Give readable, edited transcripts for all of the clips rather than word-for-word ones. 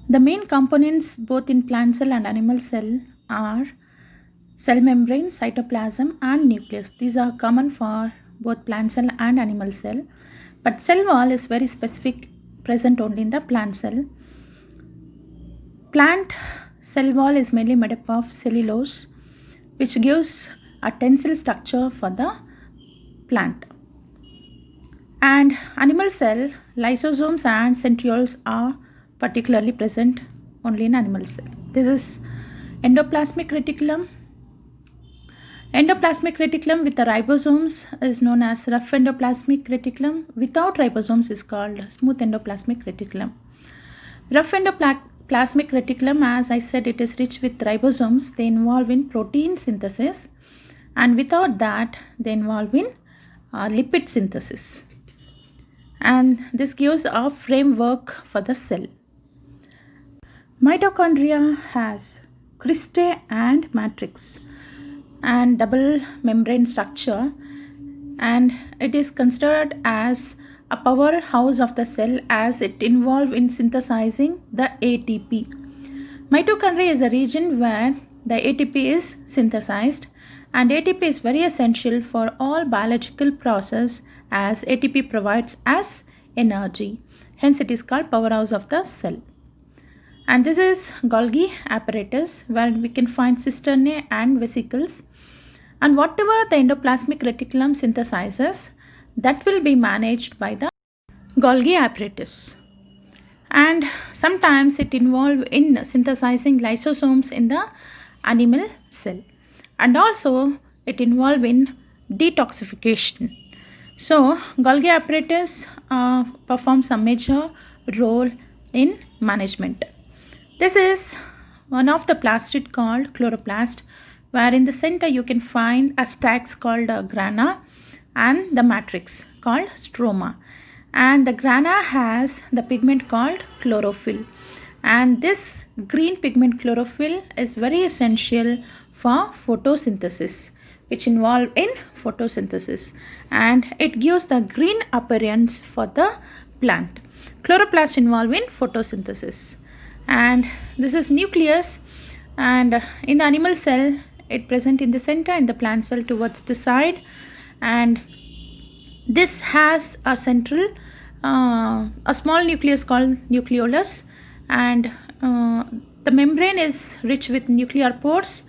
The main components both in plant cell and animal cell are cell membrane, cytoplasm, and nucleus. These are common for both plant cell and animal cell. But cell wall is very specific, present only in the plant cell. Plant cell wall is mainly made up of cellulose, which gives a tensile structure for the plant. And animal cell, lysosomes and centrioles are particularly present only in animal cell. This is endoplasmic reticulum. Endoplasmic reticulum with the ribosomes is known as rough endoplasmic reticulum. Without ribosomes is called smooth endoplasmic reticulum. Rough endoplasmic reticulum, as I said, it is rich with ribosomes. They involve in protein synthesis, and without that they involve in lipid synthesis. And this gives a framework for the cell. Mitochondria has cristae and matrix and double membrane structure, and it is considered as a powerhouse of the cell as it involves in synthesizing the ATP. Mitochondria is a region where the ATP is synthesized, and ATP is very essential for all biological process as ATP provides as energy. Hence it is called powerhouse of the cell. And this is Golgi Apparatus, where we can find cisternae and vesicles. And whatever the endoplasmic reticulum synthesizes, that will be managed by the Golgi Apparatus. And sometimes it involves in synthesizing lysosomes in the animal cell. And also it involves in detoxification. So Golgi Apparatus performs a major role in management. This is one of the plastid called chloroplast, where in the center you can find a stacks called grana and the matrix called stroma. And the grana has the pigment called chlorophyll. And this green pigment chlorophyll is very essential for photosynthesis, which involve in photosynthesis, and it gives the green appearance for the plant. Chloroplast involved in photosynthesis. And this is nucleus, and in the animal cell it present in the center, in the plant cell towards the side, and this has a central a small nucleus called nucleolus, and the membrane is rich with nuclear pores,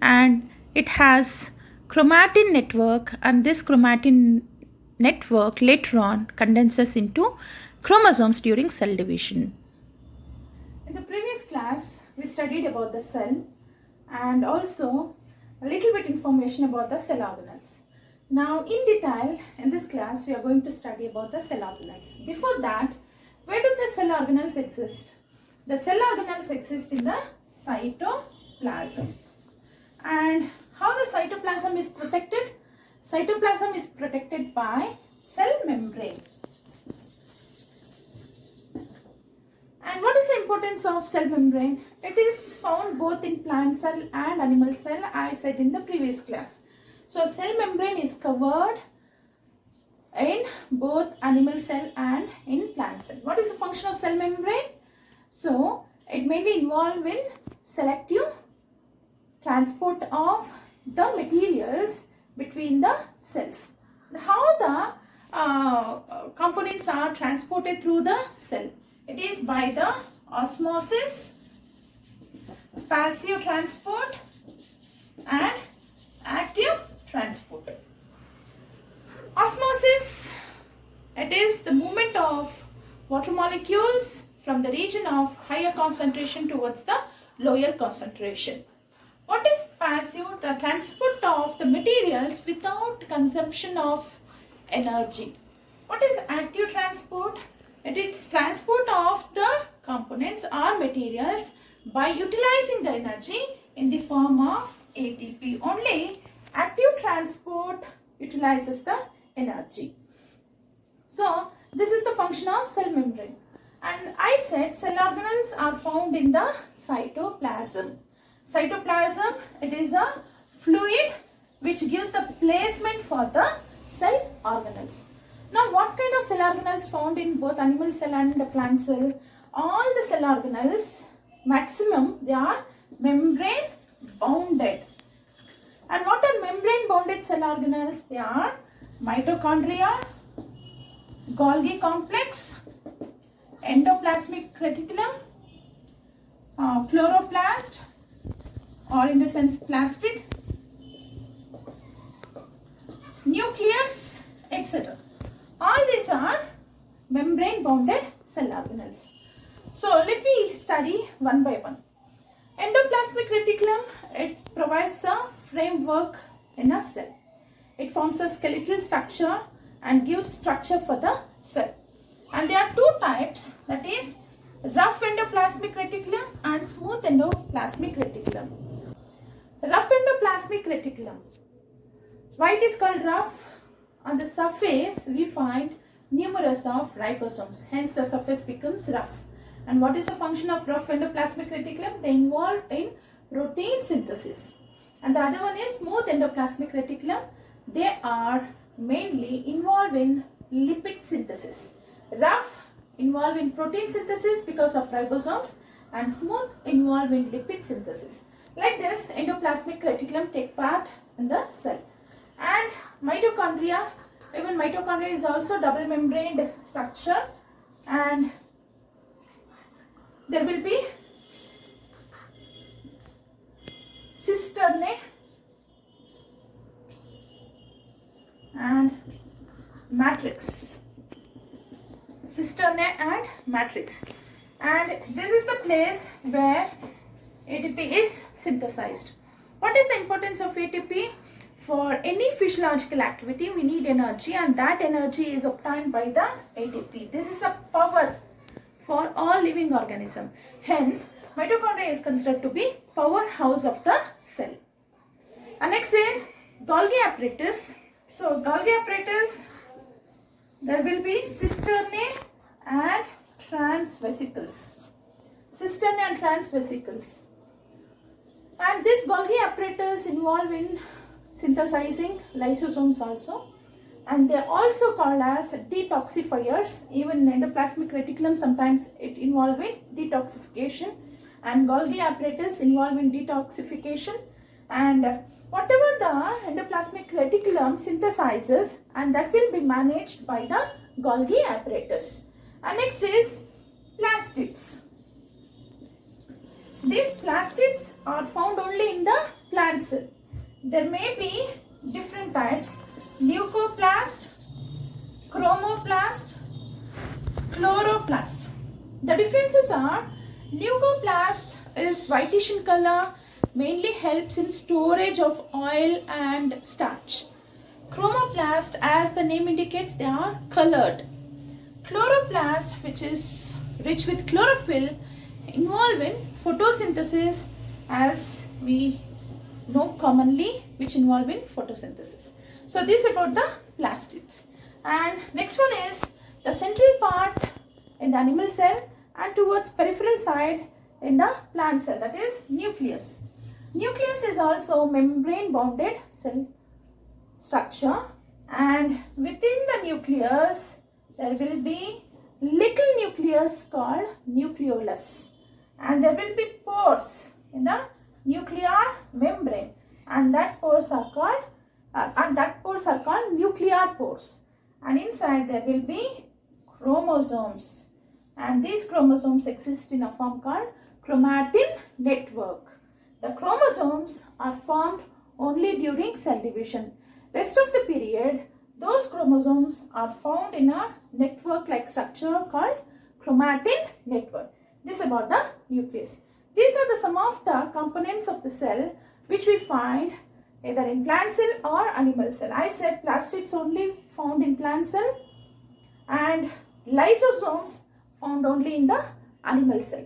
and it has chromatin network, and this chromatin network later on condenses into chromosomes during cell division. In the previous class, we studied about the cell and also a little bit information about the cell organelles. Now in detail, in this class, we are going to study about the cell organelles. Before that, where do the cell organelles exist? The cell organelles exist in the cytoplasm. And how the cytoplasm is protected? Cytoplasm is protected by cell membrane. And what is the importance of cell membrane? It is found both in plant cell and animal cell, I said in the previous class. So cell membrane is covered in both animal cell and in plant cell. What is the function of cell membrane? So it mainly involved in selective transport of the materials between the cells. How the components are transported through the cell? It is by the osmosis, passive transport and active transport. Osmosis, it is the movement of water molecules from the region of higher concentration towards the lower concentration. What is passive? The transport of the materials without consumption of energy. What is active transport? It is transport of the components or materials by utilizing the energy in the form of ATP. Only active transport utilizes the energy. So this is the function of cell membrane. And I said cell organelles are found in the cytoplasm. Cytoplasm, it is a fluid which gives the placement for the cell organelles. Now what kind of cell organelles found in both animal cell and the plant cell? all the cell organelles, maximum, they are membrane bounded. And what are membrane bounded cell organelles? They are mitochondria, Golgi complex, endoplasmic reticulum, chloroplast, or in the sense plastid, nucleus, etc. All these are membrane bounded cell organelles. So let me study one by one. Endoplasmic reticulum, it provides a framework in a cell. It forms a skeletal structure and gives structure for the cell. And there are two types, that is rough endoplasmic reticulum and smooth endoplasmic reticulum. Rough endoplasmic reticulum. Why it is called rough? On the surface we find numerous of ribosomes, hence the surface becomes rough. And what is the function of rough endoplasmic reticulum? They involve in protein synthesis. And the other one is smooth endoplasmic reticulum. They are mainly involved in lipid synthesis. Rough involved in protein synthesis because of ribosomes, and smooth involved in lipid synthesis. Like this, endoplasmic reticulum take part in the cell. And mitochondria, even mitochondria is also double membraned structure, and there will be cisternae and matrix. Cisternae and matrix. And this is the place where ATP is synthesized. What is the importance of ATP? For any physiological activity, we need energy, and that energy is obtained by the ATP. This is a power for all living organism. Hence, mitochondria is considered to be powerhouse of the cell. And next is Golgi apparatus. So, Golgi apparatus, there will be cisternae and transvesicles. Cisternae and transvesicles. And this Golgi apparatus involved in synthesizing lysosomes also, and they are also called as detoxifiers. Even endoplasmic reticulum, sometimes it involves in detoxification, and Golgi apparatus involved in detoxification. And whatever the endoplasmic reticulum synthesizes, and that will be managed by the Golgi apparatus. And next is plastids. These plastids are found only in the plant cell. There may be different types: leucoplast, chromoplast, chloroplast. The differences are, leucoplast is whitish in color, mainly helps in storage of oil and starch. Chromoplast, as the name indicates, they are colored. Chloroplast, which is rich with chlorophyll, involved in photosynthesis, as we know commonly, which involve in photosynthesis. So this is about the plastids. And next one is the central part in the animal cell and towards peripheral side in the plant cell, that is nucleus. Nucleus is also membrane bounded cell structure, and within the nucleus there will be little nucleus called nucleolus, and there will be pores in the nuclear membrane, and that pores are called nuclear pores. And inside there will be chromosomes, and these chromosomes exist in a form called chromatin network. The chromosomes are formed only during cell division. Rest of the period, those chromosomes are found in a network like structure called chromatin network. This is about the nucleus. These are some of the components of the cell which we find either in plant cell or animal cell. I said plastids only found in plant cell, and lysosomes found only in the animal cell.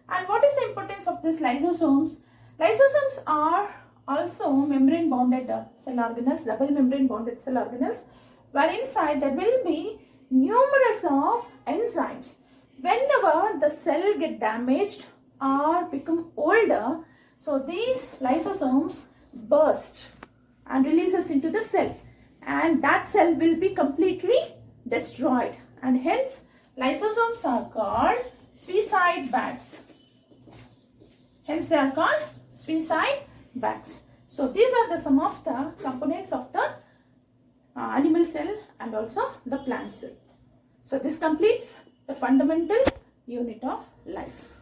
And what is the importance of these lysosomes? Lysosomes are also membrane bounded cell organelles, double membrane bounded cell organelles, where inside there will be numerous of enzymes. Whenever the cell get damaged or become older, so these lysosomes burst and releases into the cell, and that cell will be completely destroyed, and hence lysosomes are called suicide bags. Hence they are called suicide bags. So these are the some of the components of the animal cell and also the plant cell. So this completes the fundamental unit of life.